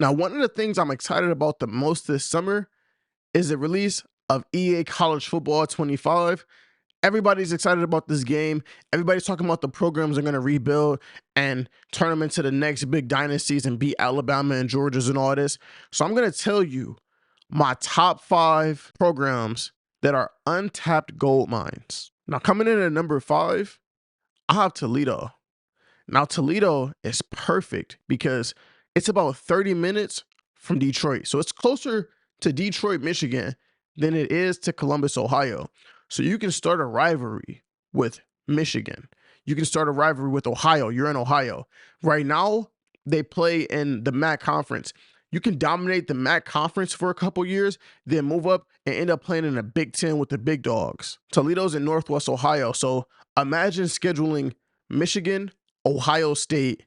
Now, one of the things I'm excited about the most this summer is the release of EA College Football 25. Everybody's excited about this game. Everybody's talking about the programs they're going to rebuild and turn them into the next big dynasties and beat Alabama and Georgia's and all this. So I'm going to tell you my top 5 programs that are untapped gold mines. Now, coming in at number 5, I have Toledo. Now, Toledo is perfect because it's about 30 minutes from Detroit. So it's closer to Detroit, Michigan than it is to Columbus, Ohio. So you can start a rivalry with Michigan. You can start a rivalry with Ohio. You're in Ohio. Right now, they play in the MAC conference. You can dominate the MAC conference for a couple years, then move up and end up playing in the Big Ten with the big dogs. Toledo's in Northwest Ohio. So imagine scheduling Michigan, Ohio State,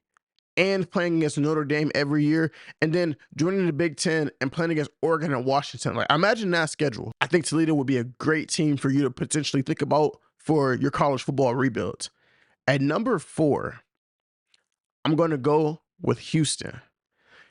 and playing against Notre Dame every year, and then joining the Big Ten and playing against Oregon and Washington. Like, imagine that schedule. I think Toledo would be a great team for you to potentially think about for your college football rebuilds. At number 4, I'm going to go with Houston.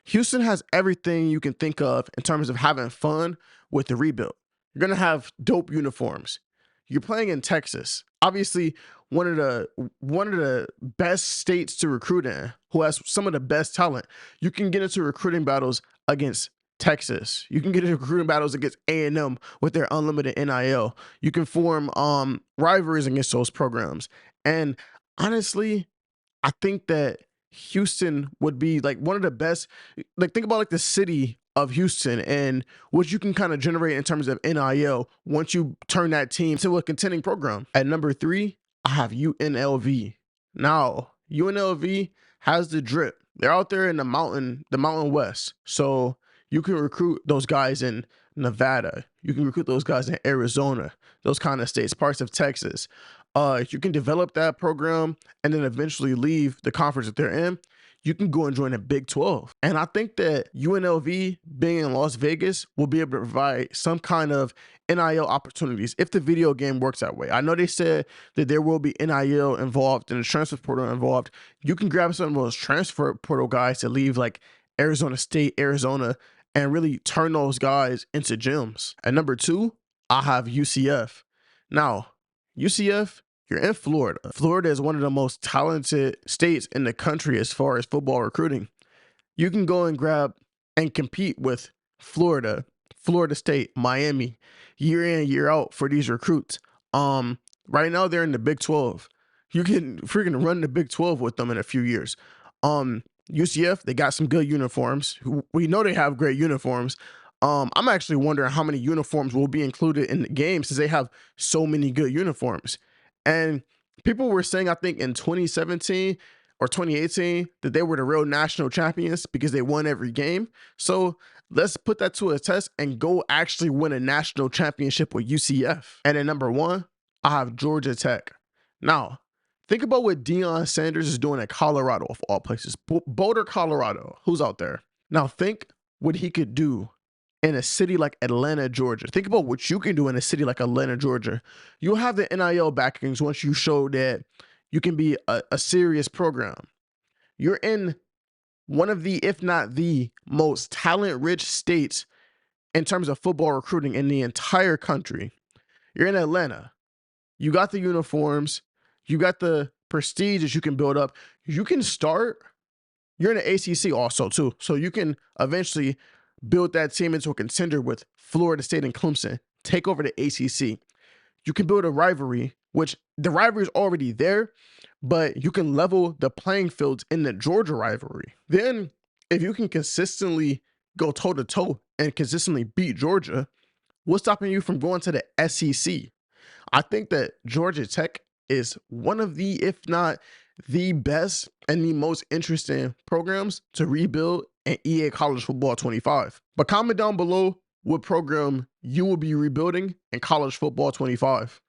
Houston has everything you can think of in terms of having fun with the rebuild. You're going to have dope uniforms. You're playing in Texas. Obviously, one of the best states to recruit in, who has some of the best talent. You can get into recruiting battles against Texas. You can get into recruiting battles against A&M with their unlimited NIL. You can form rivalries against those programs. And honestly, I think that Houston would be like one of the best. Like, think about like the city of Houston and what you can kind of generate in terms of NIL once you turn that team to a contending program. At number 3, I have UNLV. Now, UNLV has the drip. They're out there in the Mountain West. So you can recruit those guys in Nevada. You can recruit those guys in Arizona, those kind of states, parts of Texas. You can develop that program and then eventually leave the conference that they're in. You can go and join the Big 12. And I think that UNLV being in Las Vegas will be able to provide some kind of NIL opportunities if the video game works that way. I know they said that there will be NIL involved and the transfer portal involved. You can grab some of those transfer portal guys to leave like Arizona State, Arizona, and really turn those guys into gems. At number 2, I have UCF. Now, UCF, you're in Florida. Florida is one of the most talented states in the country as far as football recruiting. You can go and grab and compete with Florida, Florida State, Miami, year in, year out for these recruits. Right now they're in the Big 12. You can freaking run the Big 12 with them in a few years. UCF, they got some good uniforms. We know they have great uniforms. I'm actually wondering how many uniforms will be included in the game since they have so many good uniforms. And people were saying, I think in 2017 or 2018, that they were the real national champions because they won every game. So let's put that to a test and go actually win a national championship with UCF. And at number 1, I have Georgia Tech. Now, think about what Deion Sanders is doing at Colorado, of all places. Boulder, Colorado. Who's out there? Now, think what he could do in a city like Atlanta, Georgia. Think about what you can do in a city like Atlanta, Georgia. You'll have the NIL backings once you show that you can be a serious program. You're in one of the, if not the most talent-rich states in terms of football recruiting in the entire country. You're in Atlanta. You got the uniforms. You got the prestige that you can build up. You can start. You're in the ACC also, too. So you can eventually build that team into a contender with Florida State and Clemson, take over the ACC. You can build a rivalry, which the rivalry is already there, but you can level the playing fields in the Georgia rivalry. Then, if you can consistently go toe-to-toe and consistently beat Georgia, what's stopping you from going to the SEC? I think that Georgia Tech is one of the, if not the best and the most interesting programs to rebuild in EA College Football 25. But comment down below what program you will be rebuilding in College Football 25.